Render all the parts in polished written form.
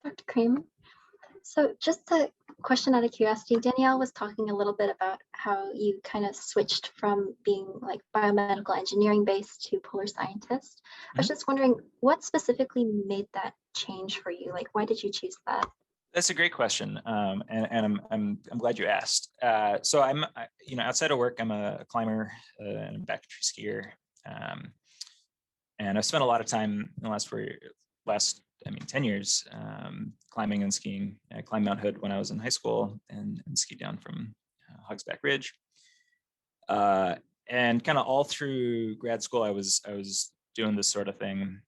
Dr. Cramer. So just a question out of curiosity, Danielle was talking a little bit about how you kind of switched from being like biomedical engineering based to polar scientist. I was Mhm. just wondering what specifically made that change for you? Like, why did you choose that? That's a great question, and I'm glad you asked. So outside of work, I'm a climber and a backcountry skier, um, and I've spent a lot of time in the last 10 years climbing and skiing. I climbed Mount Hood when I was in high school and skied down from Hogsback Ridge. And kind of all through grad school, I was doing this sort of thing,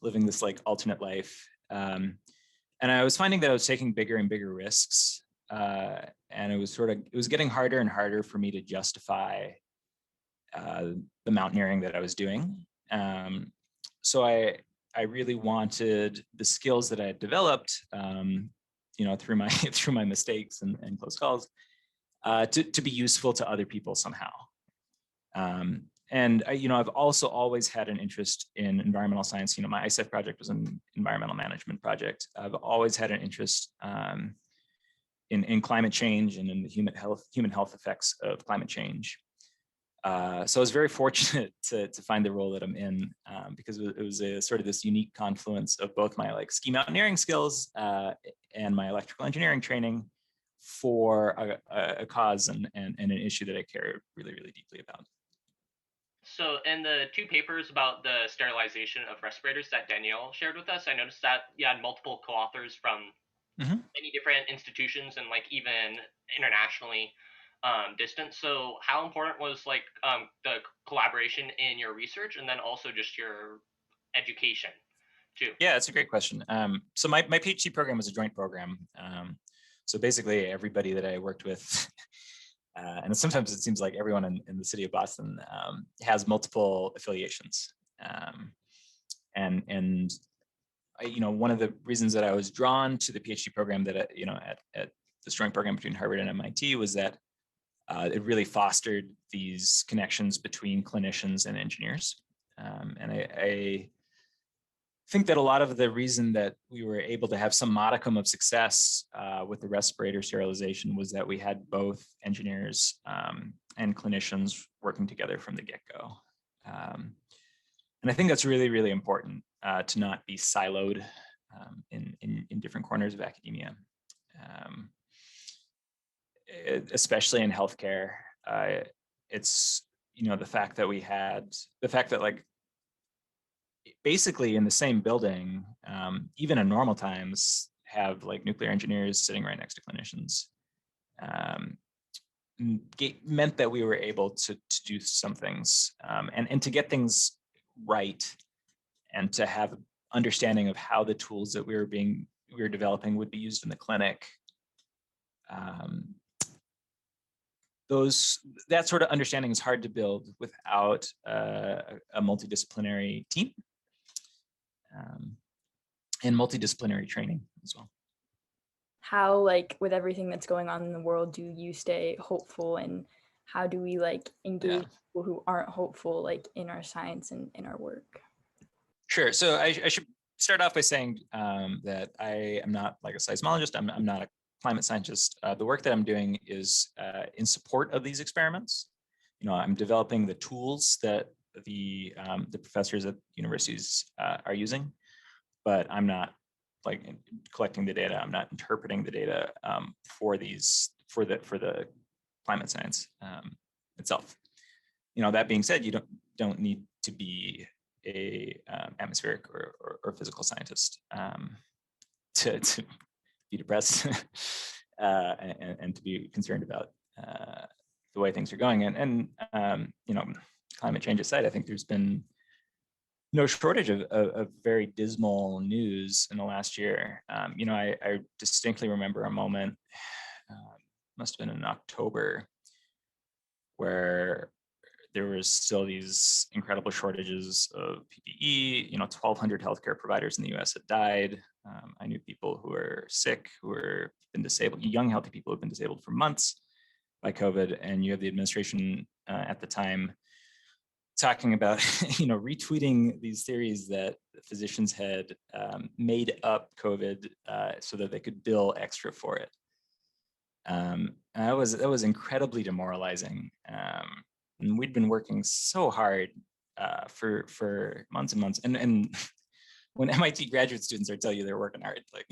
living this like alternate life. And I was finding that I was taking bigger and bigger risks. And it was getting harder and harder for me to justify the mountaineering that I was doing. So I really wanted the skills that I had developed, through my through my mistakes and close calls, to be useful to other people somehow. And I've also always had an interest in environmental science. My ISEF project was an environmental management project. I've always had an interest in climate change and in the human health effects of climate change. So I was very fortunate to find the role that I'm in, because it was a sort of this unique confluence of both my like ski mountaineering skills and my electrical engineering training for a cause and an issue that I care really, really deeply about. So, in the two papers about the sterilization of respirators that Danielle shared with us, I noticed that you had multiple co-authors from Mm-hmm. many different institutions and like even internationally distant. So, how important was like the collaboration in your research, and then also just your education too? Yeah, that's a great question. So my PhD program was a joint program. So basically, everybody that I worked with, and sometimes it seems like everyone in the city of Boston has multiple affiliations. And one of the reasons that I was drawn to the PhD program that at this joint program between Harvard and MIT was that it really fostered these connections between clinicians and engineers. And I think that a lot of the reason that we were able to have some modicum of success with the respirator sterilization was that we had both engineers and clinicians working together from the get-go. And I think that's really, really important to not be siloed in different corners of academia, especially in healthcare. It's the fact that like basically in the same building, even in normal times, have like nuclear engineers sitting right next to clinicians. Meant that we were able to do some things and to get things right, and to have understanding of how the tools that we were developing would be used in the clinic. That sort of understanding is hard to build without a multidisciplinary team and multidisciplinary training as well. How, like, with everything that's going on in the world, do you stay hopeful, and how do we like engage people who aren't hopeful, like in our science and in our work? Sure. So I should start off by saying that I am not like a seismologist. I'm not a climate scientist. The work that I'm doing is in support of these experiments. I'm developing the tools that the professors at universities are using, but I'm not like collecting the data. I'm not interpreting the data for the climate science itself. That being said, you don't need to be a atmospheric or physical scientist to be depressed and to be concerned about the way things are going. And climate change aside, I think there's been no shortage of very dismal news in the last year. I distinctly remember a moment, must have been in October, where there was still these incredible shortages of PPE. 1,200 healthcare providers in the US had died. I knew people who were sick, who were been disabled, young, healthy people who've been disabled for months by COVID. And you have the administration at the time talking about, retweeting these theories that physicians had made up COVID so that they could bill extra for it. And that was incredibly demoralizing. And we'd been working so hard for months and months. And when MIT graduate students are tell you they're working hard, like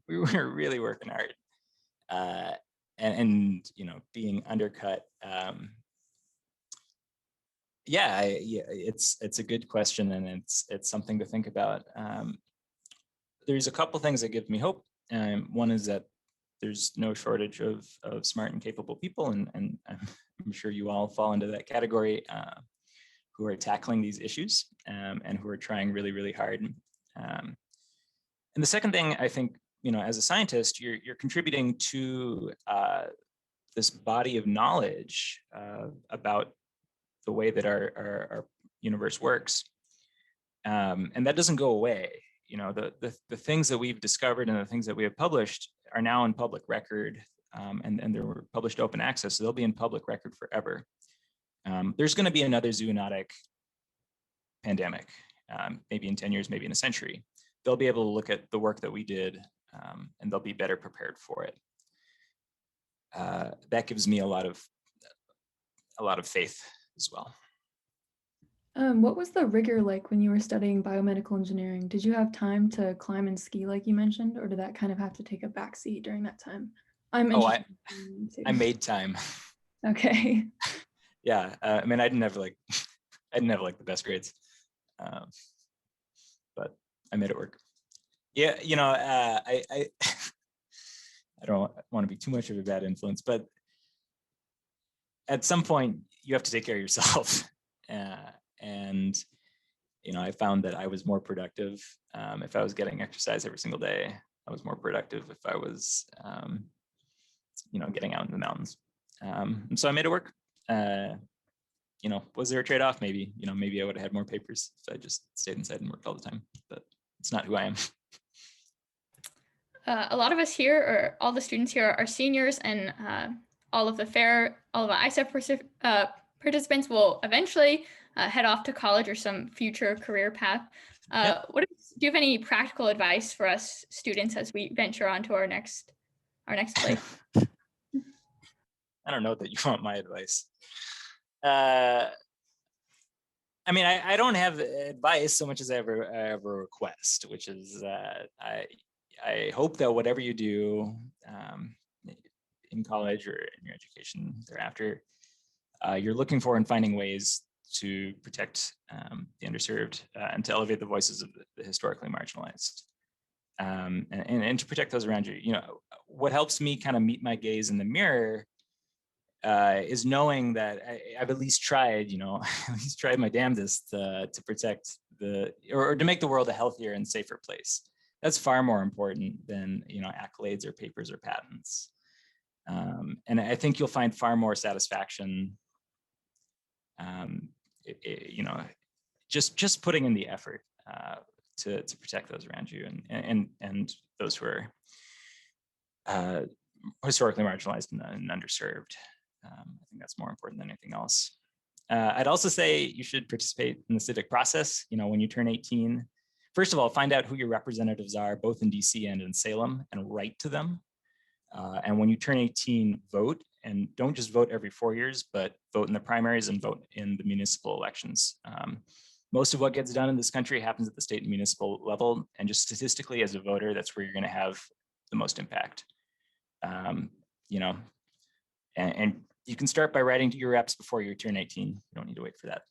we were really working hard. And you know, being undercut. Yeah, it's a good question, and it's something to think about. There's a couple things that give me hope. One is that there's no shortage of smart and capable people, and I'm sure you all fall into that category, who are tackling these issues and who are trying really, really hard. And the second thing, I think, you know, as a scientist, you're contributing to this body of knowledge about the way that our universe works, and that doesn't go away. You know, the things that we've discovered and the things that we have published are now in public record, and they were published open access, so they'll be in public record forever. There's going to be another zoonotic pandemic, maybe in 10 years, maybe in a century. They'll be able to look at the work that we did, and they'll be better prepared for it. That gives me a lot of faith as well. What was the rigor like when you were studying biomedical engineering? Did you have time to climb and ski like you mentioned, or did that kind of have to take a backseat during that time? I made time. Okay. Yeah, I mean, I didn't have like the best grades, but I made it work. Yeah, you know, I I don't want to be too much of a bad influence, but at some point you have to take care of yourself. And, you know, I found that I was more productive if I was getting exercise every single day. I was more productive if I was, you know, getting out in the mountains. And so I made it work. You know, was there a trade-off? Maybe, you know, maybe I would have had more papers if I just stayed inside and worked all the time, but it's not who I am. A lot of us here, or all the students here, are seniors, and all of the ISEP participants will eventually head off to college or some future career path. Do you have any practical advice for us students as we venture onto our next place? I don't know that you want my advice. I mean, I don't have advice so much as I have a request, which is I hope that whatever you do in college or in your education thereafter, you're looking for and finding ways to protect the underserved and to elevate the voices of the historically marginalized, and to protect those around you. You know, what helps me kind of meet my gaze in the mirror is knowing that I've at least tried, you know, at least tried my damnedest to protect or to make the world a healthier and safer place. That's far more important than, you know, accolades or papers or patents. And I think you'll find far more satisfaction, you know, just putting in the effort to protect those around you and those who are historically marginalized and underserved. I think that's more important than anything else. I'd also say you should participate in the civic process. You know, when you turn 18, first of all, find out who your representatives are, both in DC and in Salem, and write to them. And when you turn 18, vote, and don't just vote every 4 years, but vote in the primaries and vote in the municipal elections. Most of what gets done in this country happens at the state and municipal level. And just statistically, as a voter, that's where you're going to have the most impact. You know, and you can start by writing to your reps before you turn 18. You don't need to wait for that.